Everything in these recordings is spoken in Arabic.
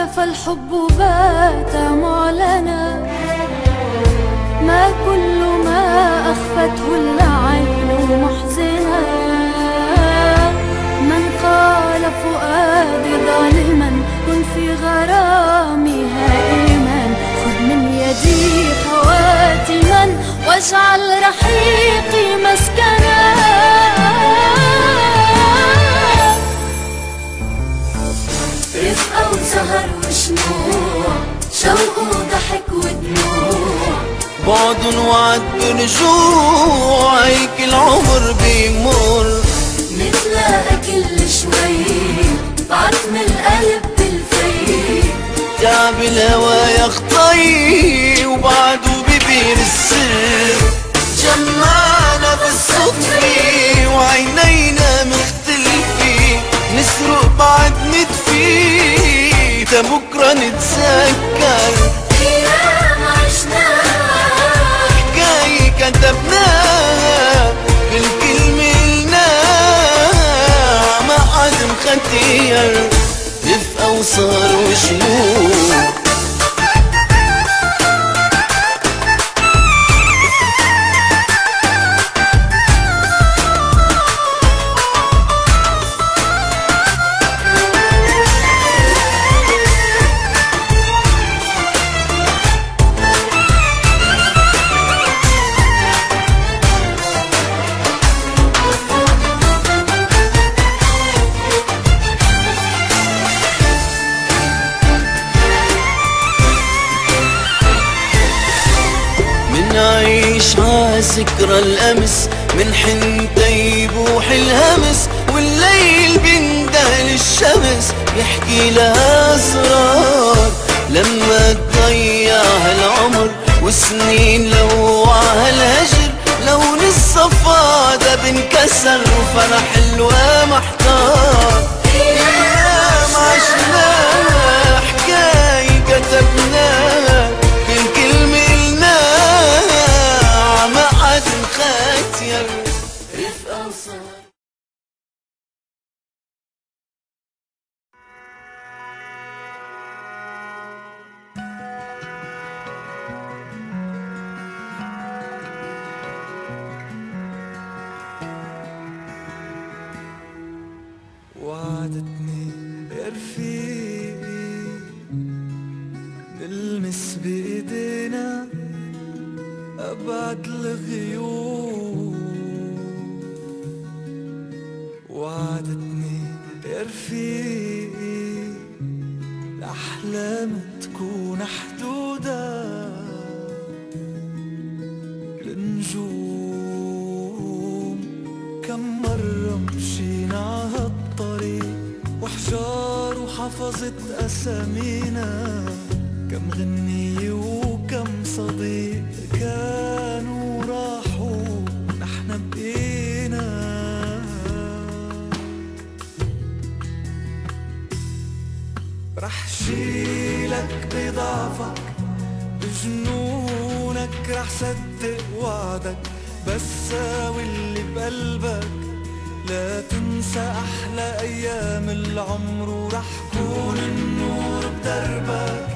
كفى الحب بات معلنا، ما كل ما أخفته العين محزنا. من قال فؤادي ظالما كن في غرامي هائما، خذ من يدي خواتما واجعل رحيقي مسكنا. رفقة وسهر وشموع، شوق وضحك ودموع، بعد وعد برجوع، هيك العمر بيمر. نتلاقى كل شوي بعتم القلب بالفي، تعب الهوى يا خطي وبعده ببير السر. جمعنا بالصدفة وعينينا مختلفة، نسرق بعد ندفي تا بكرة نتذكر. أيام عشناها، حكاية كتبناها، كل كلمة قلناها ما حد مختير. رفقة وصار وشموع، نعيش عذكرى الأمس، من حنتي يبوح الهمس، والليل بيندهل الشمس يحكي لها أسرار. لما تضيع هالعمر وسنين لوعها الهجر، لون الصفا ده بنكسر وفرح الوا محتار. أيام عشناها، حكاية كتبناها، كل كلمة قلناها ما حد مختير. رفقة وصار وعدتني يا رفيقي نلمس بإيدينا أبعد الغيوم. وعدتني يا رفيقي الأحلام تكون حدودها النجوم. كم مرة مشينا هالطريق وحجار وحفظت أسامينا، كم غنية وكم صديق كانوا راحوا نحن بقينا. رح شيلك بضعفك بجنونك، رح صدق وعدك بس ساوي اللي بقلبك. لا تنسى أحلى أيام العمر، ورح كون النور بدربك.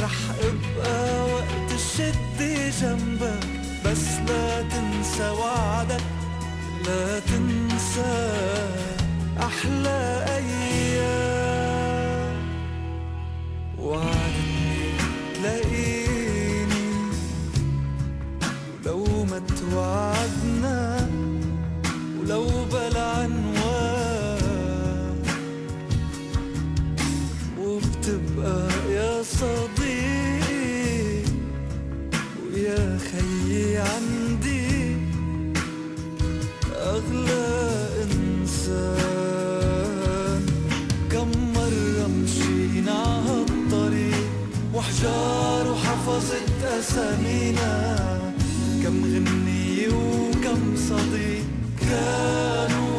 رح ابقى وقت الشدة جنبك، بس لا تنسى وعدك، لا تنسى أحلى أيام. وعدني تلاقيني ولو ما توعدنا، ولو بلا عنوان، وبتبقى يا صديقي ويا خيي عندي أغلى إنسان. كم مرة مشينا هالطريق وحجار وحفظت أسامينا، كم غنية وكم صديق كانوا